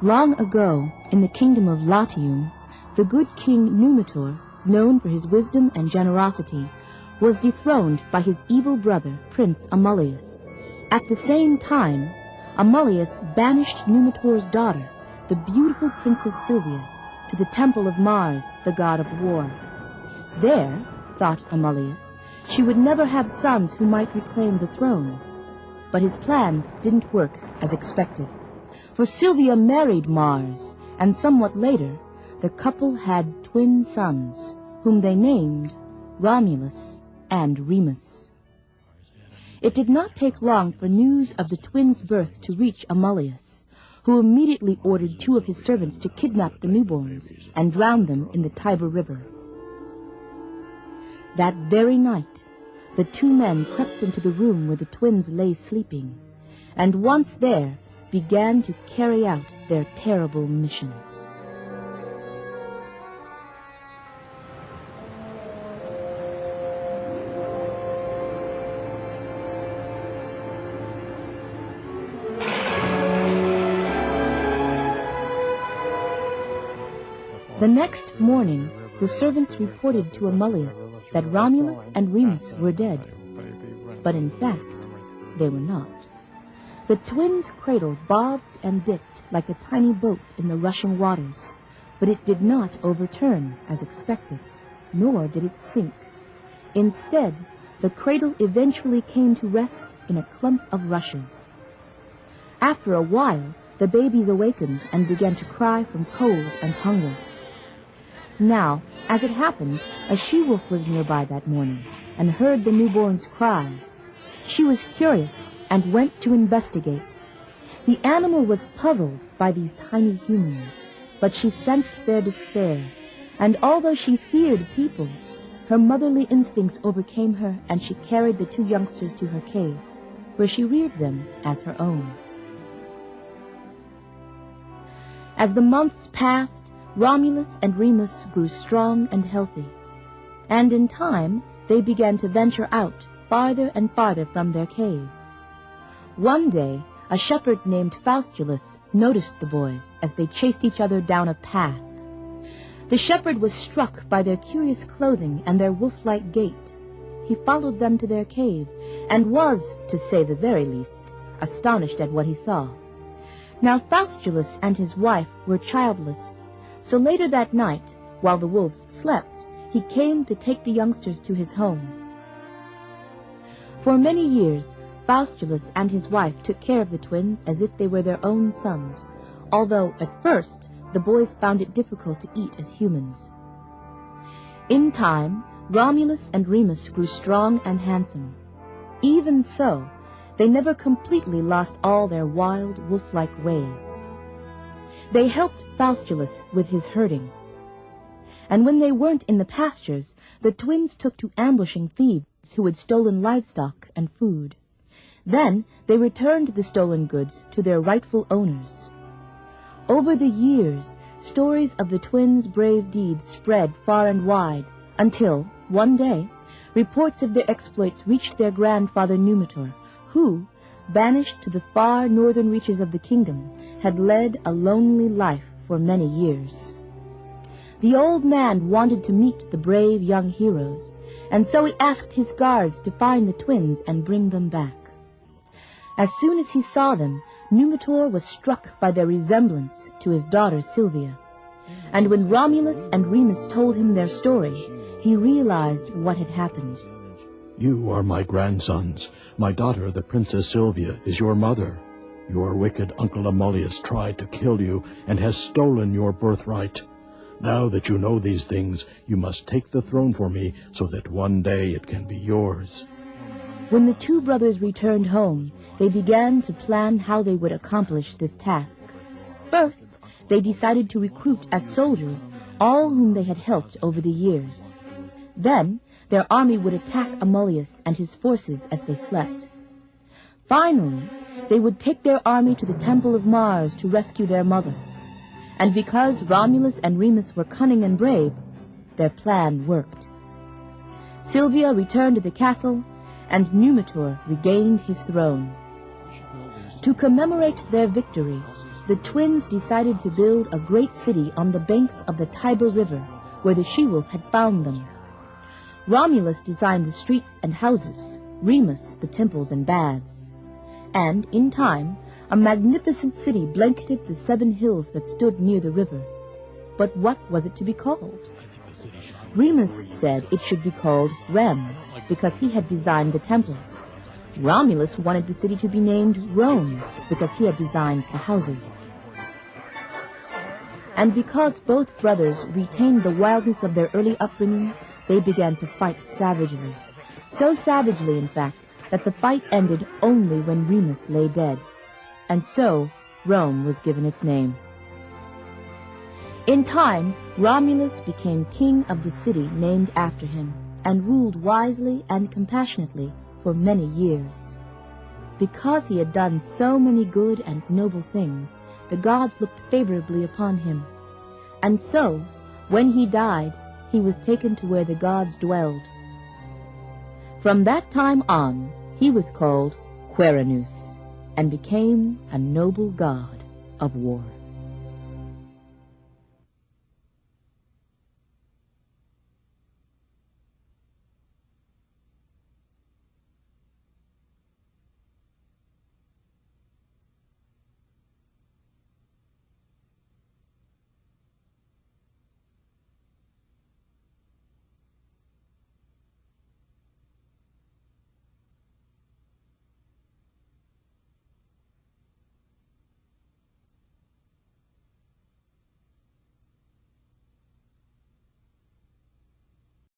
Long ago, in the kingdom of Latium, the good king Numitor, known for his wisdom and generosity, was dethroned by his evil brother, Prince Amulius. At the same time, Amulius banished Numitor's daughter, the beautiful Princess Sylvia, to the temple of Mars, the god of war. There, thought Amulius, she would never have sons who might reclaim the throne. But his plan didn't work as expected, for Sylvia married Mars, and somewhat later, the couple had twin sons, whom they named Romulus and Remus. It did not take long for news of the twins' birth to reach Amulius, who immediately ordered 2 of his servants to kidnap the newborns and drown them in the Tiber River. That very night, the 2 men crept into the room where the twins lay sleeping, and once there, began to carry out their terrible mission. The next morning, the servants reported to Amulius that Romulus and Remus were dead. But in fact, they were not. The twins' cradle bobbed and dipped like a tiny boat in the rushing waters, but it did not overturn as expected, nor did it sink. Instead, the cradle eventually came to rest in a clump of rushes. After a while, the babies awakened and began to cry from cold and hunger. Now, as it happened, a she-wolf was nearby that morning and heard the newborns cry. She was curious and went to investigate. The animal was puzzled by these tiny humans, but she sensed their despair, and although she feared people, her motherly instincts overcame her, and she carried the 2 youngsters to her cave, where she reared them as her own. As the months passed, Romulus and Remus grew strong and healthy, and in time they began to venture out farther and farther from their cave. One day, a shepherd named Faustulus noticed the boys as they chased each other down a path. The shepherd was struck by their curious clothing and their wolf-like gait. He followed them to their cave, and was, to say the very least, astonished at what he saw. Now Faustulus and his wife were childless, so later that night, while the wolves slept, he came to take the youngsters to his home. For many years, Faustulus and his wife took care of the twins as if they were their own sons, although at first the boys found it difficult to eat as humans. In time, Romulus and Remus grew strong and handsome. Even so, they never completely lost all their wild, wolf-like ways. They helped Faustulus with his herding. And when they weren't in the pastures, the twins took to ambushing thieves who had stolen livestock and food. Then they returned the stolen goods to their rightful owners. Over the years, stories of the twins' brave deeds spread far and wide, until, one day, reports of their exploits reached their grandfather Numitor, who, banished to the far northern reaches of the kingdom, had led a lonely life for many years. The old man wanted to meet the brave young heroes, and so he asked his guards to find the twins and bring them back. As soon as he saw them, Numitor was struck by their resemblance to his daughter Sylvia. And when Romulus and Remus told him their story, he realized what had happened. You are my grandsons. My daughter, the Princess Sylvia, is your mother. Your wicked Uncle Amulius tried to kill you and has stolen your birthright. Now that you know these things, you must take the throne for me so that one day it can be yours. When the 2 brothers returned home, they began to plan how they would accomplish this task. First, they decided to recruit as soldiers all whom they had helped over the years. Then, their army would attack Amulius and his forces as they slept. Finally, they would take their army to the temple of Mars to rescue their mother. And because Romulus and Remus were cunning and brave, their plan worked. Sylvia returned to the castle, and Numitor regained his throne. To commemorate their victory, the twins decided to build a great city on the banks of the Tiber River, where the she-wolf had found them. Romulus designed the streets and houses, Remus the temples and baths. And, in time, a magnificent city blanketed the 7 hills that stood near the river. But what was it to be called? Remus said it should be called Rem, because he had designed the temples. Romulus wanted the city to be named Rome, because he had designed the houses. And because both brothers retained the wildness of their early upbringing, they began to fight savagely. So savagely, in fact, that the fight ended only when Remus lay dead. And so, Rome was given its name. In time, Romulus became king of the city named after him, and ruled wisely and compassionately for many years. Because he had done so many good and noble things, the gods looked favorably upon him. And so, when he died, he was taken to where the gods dwelled. From that time on, he was called Quirinus, and became a noble god of war.